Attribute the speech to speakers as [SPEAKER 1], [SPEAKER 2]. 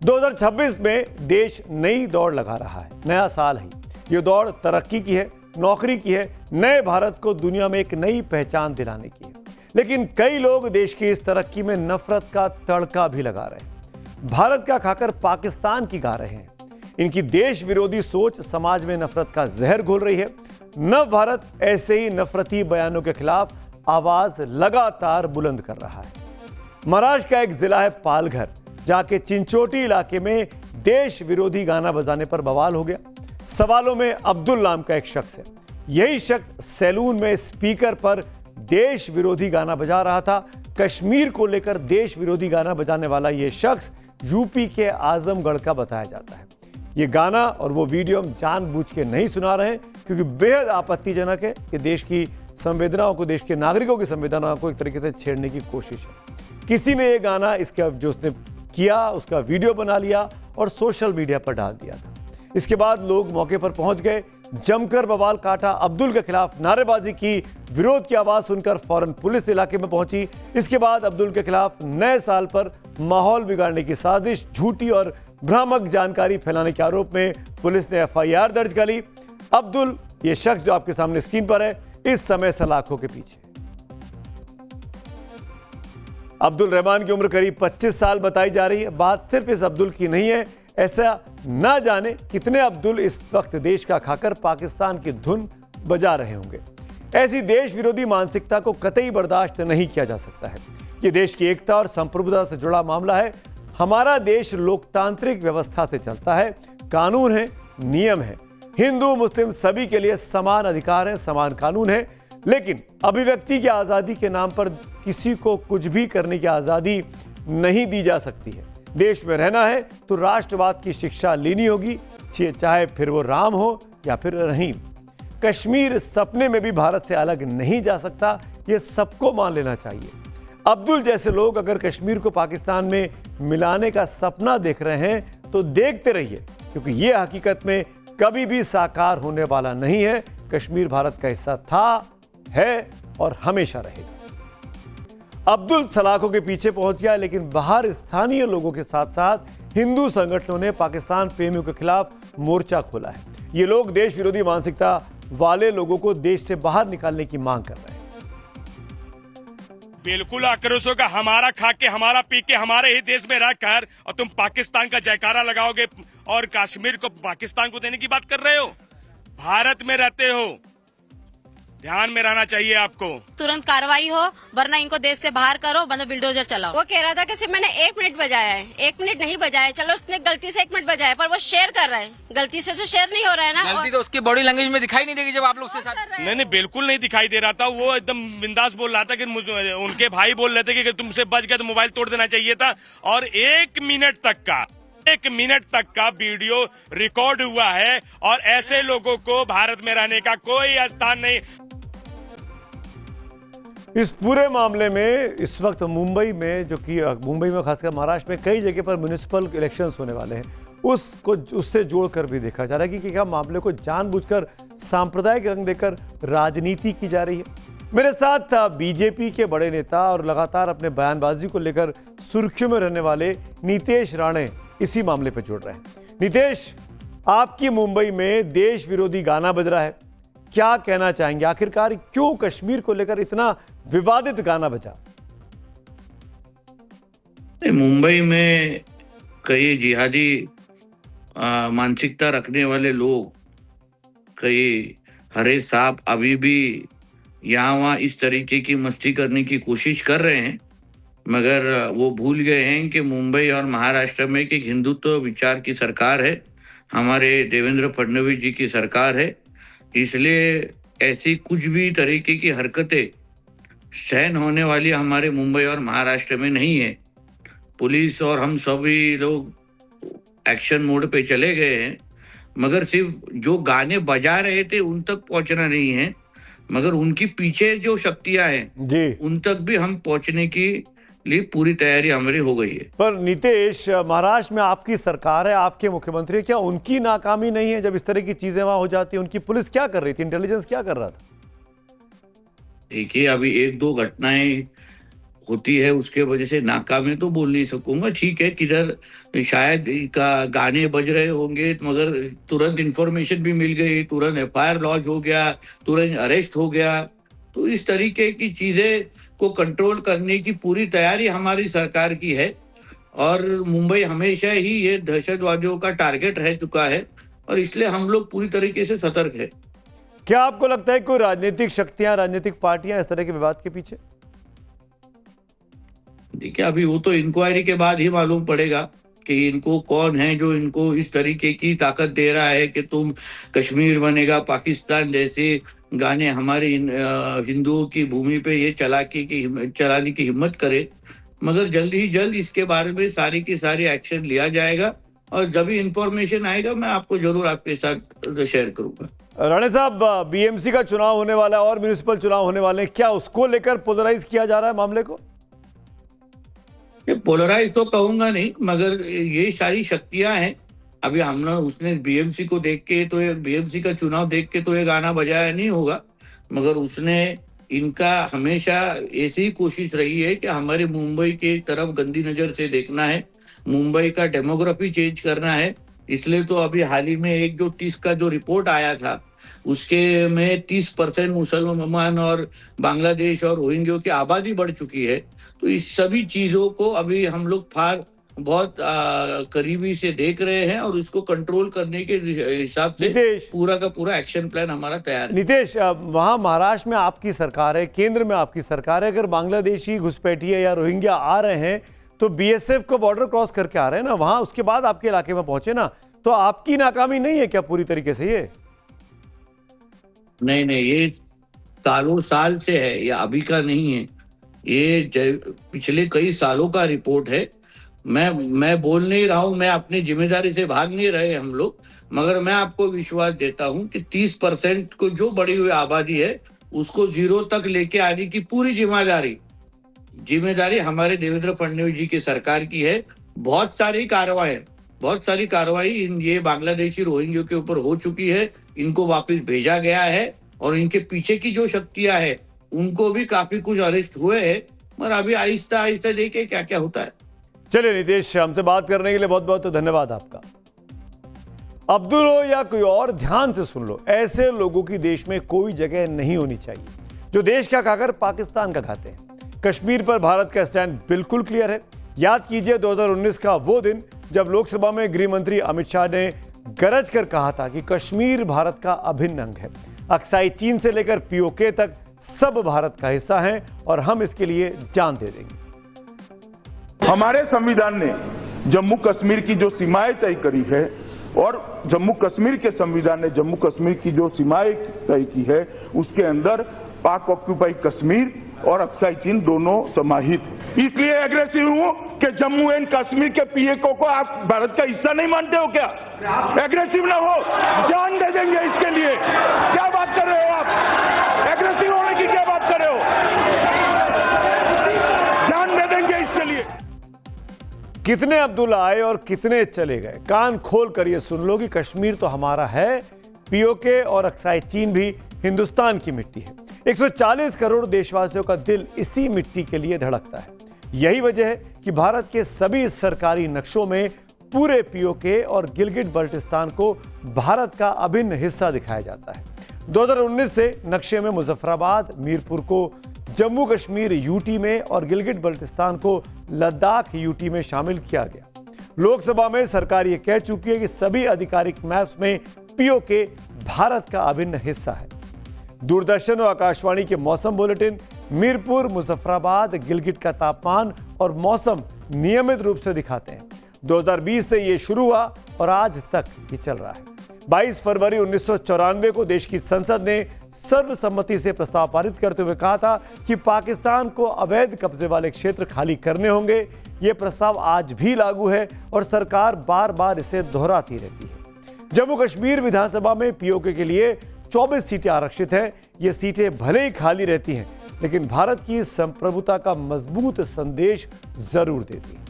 [SPEAKER 1] 2026 में देश नई दौड़ लगा रहा है। नया साल है, ये दौड़ तरक्की की है, नौकरी की है, नए भारत को दुनिया में एक नई पहचान दिलाने की है। लेकिन कई लोग देश की इस तरक्की में नफरत का तड़का भी लगा रहे हैं, भारत का खाकर पाकिस्तान की गा रहे हैं। इनकी देश विरोधी सोच समाज में नफरत का जहर घोल रही है। नव भारत ऐसे ही नफरती बयानों के खिलाफ आवाज लगातार बुलंद कर रहा है। महाराष्ट्र का एक जिला है पालघर, जहां के चिंचोटी इलाके में देश विरोधी गाना बजाने पर बवाल हो गया। सवालों में अब्दुल नाम का एक शख्स है। यही शख्स सैलून में स्पीकर पर देश विरोधी गाना बजा रहा था। कश्मीर को लेकर देश विरोधी गाना बजाने वाला यह शख्स यूपी के आजमगढ़ का बताया जाता है। ये गाना और वो वीडियो हम जानबूझ के नहीं सुना रहे हैं, क्योंकि बेहद आपत्तिजनक है कि देश की संवेदनाओं को, देश के नागरिकों की संवेदनाओं को एक तरीके से छेड़ने की कोशिश है। किसी ने ये गाना, इसका जो उसने किया, उसका वीडियो बना लिया और सोशल मीडिया पर डाल दिया था। इसके बाद लोग मौके पर पहुंच गए, जमकर बवाल काटा, अब्दुल के खिलाफ नारेबाजी की। विरोध की आवाज सुनकर फौरन पुलिस इलाके में पहुंची। इसके बाद अब्दुल के खिलाफ नए साल पर माहौल बिगाड़ने की साजिश, झूठी और भ्रामक जानकारी फैलाने के आरोप में पुलिस ने एफआईआर दर्ज कर ली। अब्दुल, ये शख्स जो आपके सामने स्क्रीन पर है, इस समय सलाखों के पीछे। अब्दुल रहमान की उम्र करीब 25 साल बताई जा रही है। बात सिर्फ इस अब्दुल की नहीं है, ऐसा ना जाने कितने अब्दुल इस वक्त देश का खाकर पाकिस्तान की धुन बजा रहे होंगे। ऐसी देश विरोधी मानसिकता को कतई बर्दाश्त नहीं किया जा सकता है। ये देश की एकता और संप्रभुता से जुड़ा मामला है। हमारा देश लोकतांत्रिक व्यवस्था से चलता है, कानून है, नियम है, हिंदू मुस्लिम सभी के लिए समान अधिकार है, समान कानून है। लेकिन अभिव्यक्ति की आज़ादी के नाम पर किसी को कुछ भी करने की आज़ादी नहीं दी जा सकती है। देश में रहना है तो राष्ट्रवाद की शिक्षा लेनी होगी, चाहे फिर वो राम हो या फिर रहीम। कश्मीर सपने में भी भारत से अलग नहीं जा सकता, ये सबको मान लेना चाहिए। अब्दुल जैसे लोग अगर कश्मीर को पाकिस्तान में मिलाने का सपना देख रहे हैं तो देखते रहिए, क्योंकि ये हकीकत में कभी भी साकार होने वाला नहीं है। कश्मीर भारत का हिस्सा था, है और हमेशा रहेगा। अब्दुल सलाखों के पीछे पहुंच गया, लेकिन बाहर स्थानीय लोगों के साथ साथ हिंदू संगठनों ने पाकिस्तान प्रेमियों के खिलाफ मोर्चा खोला है। ये लोग देश विरोधी मानसिकता वाले लोगों को देश से बाहर निकालने की मांग कर रहे हैं।
[SPEAKER 2] बिल्कुल आक्रोश होगा। हमारा खा के, हमारा पी के, हमारे ही देश में रहकर और तुम पाकिस्तान का जयकारा लगाओगे और कश्मीर को पाकिस्तान को देने की बात कर रहे हो। भारत में रहते हो, ध्यान में रहना चाहिए आपको।
[SPEAKER 3] तुरंत कार्रवाई हो, वरना इनको देश से बाहर करो, मतलब बिल्डोजर चलाओ।
[SPEAKER 4] वो कह रहा था कि सिर्फ मैंने 1 मिनट बजाया है, 1 मिनट नहीं बजाया। चलो उसने गलती से 1 मिनट बजाया, पर वो शेयर कर रहा है, गलती से तो शेयर नहीं हो रहा है ना।
[SPEAKER 5] गलती तो उसकी बॉडी लैंग्वेज में दिखाई नहीं देगी जब आप लोग से साथ।
[SPEAKER 2] नहीं, बिल्कुल नहीं दिखाई दे रहा था। वो एकदम बिंदास बोल रहा था कि उनके भाई बोल रहे थे कि तुमसे बच गया तो मोबाइल तोड़ देना चाहिए था। और 1 मिनट तक का वीडियो रिकॉर्ड हुआ है और ऐसे लोगों को भारत में रहने का कोई स्थान नहीं।
[SPEAKER 1] इस पूरे मामले में इस वक्त मुंबई में, जो कि मुंबई में खासकर महाराष्ट्र में कई जगह पर म्युनिसिपल इलेक्शंस होने वाले हैं, उससे जोड़कर भी देखा जा रहा है कि क्या मामले को जानबूझकर सांप्रदायिक रंग देकर राजनीति की जा रही है। मेरे साथ बीजेपी के बड़े नेता और लगातार अपने बयानबाजी को लेकर सुर्खियों में रहने वाले नीतेश राणे इसी मामले पर जुड़ रहे हैं। नीतेश, आपकी मुंबई में देश विरोधी गाना बज रहा है, क्या कहना चाहेंगे? आखिरकार क्यों कश्मीर को लेकर इतना विवादित गाना बजा?
[SPEAKER 6] मुंबई में कई जिहादी मानसिकता रखने वाले लोग, कई हरे सांप अभी भी यहाँ वहाँ इस तरीके की मस्ती करने की कोशिश कर रहे हैं, मगर वो भूल गए हैं कि मुंबई और महाराष्ट्र में एक हिंदुत्व विचार की सरकार है, हमारे देवेंद्र फडणवीस जी की सरकार है। इसलिए ऐसी कुछ भी तरीके की हरकतें सहन होने वाली हमारे मुंबई और महाराष्ट्र में नहीं है। पुलिस और हम सभी लोग एक्शन मोड पे चले गए हैं, मगर सिर्फ जो गाने बजा रहे थे उन तक पहुंचना नहीं है, मगर उनकी पीछे जो शक्तियां हैं जी, उन तक भी हम पहुंचने की लिए पूरी तैयारी हमारी हो गई है।
[SPEAKER 1] पर नीतेश, महाराष्ट्र में आपकी सरकार है, आपके मुख्यमंत्री, क्या उनकी नाकामी नहीं है जब इस तरह की चीजें वहां हो जाती है? उनकी पुलिस क्या कर रही थी, इंटेलिजेंस क्या कर रहा था?
[SPEAKER 6] देखिए, अभी 1-2 घटनाएं होती है उसके वजह से नाकामी तो बोल नहीं सकूंगा। ठीक है, किधर शायद का गाने बज रहे होंगे मगर तुरंत इंफॉर्मेशन भी मिल गई, तुरंत एफआईआर लॉन्च हो गया, तुरंत अरेस्ट हो गया। तो इस तरीके की चीजें को कंट्रोल करने की पूरी तैयारी हमारी सरकार की है और मुंबई हमेशा ही ये दहशतवादियों का टारगेट रह चुका है और इसलिए हम लोग पूरी तरीके से सतर्क है।
[SPEAKER 1] क्या आपको लगता है कोई राजनीतिक शक्तियां, राजनीतिक पार्टियां इस तरह के विवाद के पीछे?
[SPEAKER 6] देखिए, अभी वो तो इंक्वायरी के बाद ही मालूम पड़ेगा कि इनको कौन है जो इनको इस तरीके की ताकत दे रहा है कि तुम कश्मीर बनेगा पाकिस्तान जैसे गाने हमारे हिंदुओं की भूमि पे ये चलाने की हिम्मत करे। मगर जल्द ही जल्द इसके बारे में सारी की सारी एक्शन लिया जाएगा और जब भी इंफॉर्मेशन आएगा मैं आपको जरूर आपके साथ शेयर करूंगा।
[SPEAKER 1] राणे साहब, बीएमसी का चुनाव होने वाला है और म्युनिसिपल चुनाव होने वाले हैं, क्या उसको लेकर पोलराइज किया जा रहा है मामले को?
[SPEAKER 6] पोलराइज तो कहूंगा नहीं, मगर ये सारी शक्तियां हैं। अभी हमने उसने बीएमसी को देख के तो बीएमसी का चुनाव देख के तो ये गाना बजाया नहीं होगा, मगर उसने इनका हमेशा ऐसी ही कोशिश रही है कि हमारे मुंबई के तरफ गंदी नजर से देखना है, मुंबई का डेमोग्राफी चेंज करना है। इसलिए तो अभी हाल ही में एक जो 30 का जो रिपोर्ट आया था उसके में 30% मुसलमान और बांग्लादेश और रोहिंग्यों की आबादी बढ़ चुकी है। तो इस सभी चीजों को अभी हम लोग बहुत करीबी से देख रहे हैं और उसको कंट्रोल करने के हिसाब से पूरा का पूरा एक्शन प्लान हमारा तैयार है।
[SPEAKER 1] नितेश, वहां महाराष्ट्र में आपकी सरकार है, केंद्र में आपकी सरकार है, अगर बांग्लादेशी घुसपैठिए या रोहिंग्या आ रहे हैं तो बीएसएफ को बॉर्डर क्रॉस करके आ रहे हैं ना, वहां उसके बाद आपके इलाके में पहुंचे ना, तो आपकी नाकामी नहीं है क्या पूरी तरीके से? ये
[SPEAKER 6] नहीं, ये सालों साल से है, ये अभी का नहीं है, ये पिछले कई सालों का रिपोर्ट है। मैं बोल नहीं रहा हूं, मैं अपनी जिम्मेदारी से भाग नहीं रहे हम लोग, मगर मैं आपको विश्वास देता हूं कि 30% को जो बढ़ी हुई आबादी है उसको 0 तक लेके आने की पूरी जिम्मेदारी हमारे देवेंद्र फडणवीस जी की सरकार की है। बहुत सारी कार्रवाई ये बांग्लादेशी रोहिंग्यों के ऊपर हो चुकी है, इनको वापस भेजा गया है और इनके पीछे की जो शक्तियां हैं उनको भी काफी कुछ अरेस्ट हुए हैं, मगर अभी आहिस्ता आहिस्ता देखे क्या क्या होता है।
[SPEAKER 1] चलिए नितेश, हमसे बात करने के लिए बहुत बहुत धन्यवाद आपका। अब्दुल हो या कोई और, ध्यान से सुन लो, ऐसे लोगों की देश में कोई जगह नहीं होनी चाहिए जो देश का खाकर पाकिस्तान का खाते हैं। कश्मीर पर भारत का स्टैंड बिल्कुल क्लियर है। याद कीजिए 2019 का वो दिन जब लोकसभा में गृह मंत्री अमित शाह ने गरज कर कहा था कि कश्मीर भारत का अभिन्न अंग है, अक्साई चीन से लेकर पीओके तक सब भारत का हिस्सा हैं और हम इसके लिए जान दे देंगे।
[SPEAKER 7] हमारे संविधान ने जम्मू कश्मीर की जो सीमाएं तय करी है और जम्मू कश्मीर के संविधान ने जम्मू कश्मीर की जो सीमाएं तय की है उसके अंदर पाक ऑक्यूपाई कश्मीर और अक्साई चीन दोनों समाहित। इसलिए एग्रेसिव हूं कि जम्मू एंड कश्मीर के पीएको को आप भारत का हिस्सा नहीं मानते हो क्या? एग्रेसिव ना हो, जान दे देंगे इसके लिए। क्या बात कर रहे हो आप? एग्रेसिव होने की क्या बात कर रहे हो? जान दे देंगे इसके लिए।
[SPEAKER 1] कितने अब्दुल आए और कितने चले गए, कान खोल कर ये सुन लो कि कश्मीर तो हमारा है, पीओके और अक्साई चीन भी हिंदुस्तान की मिट्टी है। 140 करोड़ देशवासियों का दिल इसी मिट्टी के लिए धड़कता है। यही वजह है कि भारत के सभी सरकारी नक्शों में पूरे पीओके और गिलगिट बल्टिस्तान को भारत का अभिन्न हिस्सा दिखाया जाता है। 2019 से नक्शे में मुजफ्फराबाद, मीरपुर को जम्मू कश्मीर यूटी में और गिलगिट बल्टिस्तान को लद्दाख यूटी में शामिल किया गया। लोकसभा में सरकार ये कह चुकी है कि सभी आधिकारिक मैप्स में पीओके भारत का अभिन्न हिस्सा है। दूरदर्शन और आकाशवाणी के मौसम बुलेटिन मीरपुर, मुजफ्फराबाद, गिलगिट का तापमान और मौसम नियमित रूप से दिखाते हैं। 2020 से ये शुरू हुआ और आज तक ये चल रहा है। 22 फरवरी 1994 को देश की संसद ने सर्वसम्मति से प्रस्ताव पारित करते हुए कहा था कि पाकिस्तान को अवैध कब्जे वाले क्षेत्र खाली करने होंगे। ये प्रस्ताव आज भी लागू है और सरकार बार बार इसे दोहराती रहती है। जम्मू कश्मीर विधानसभा में पीओके के लिए 24 सीटें आरक्षित हैं। ये सीटें भले ही खाली रहती हैं, लेकिन भारत की संप्रभुता का मजबूत संदेश जरूर देती हैं।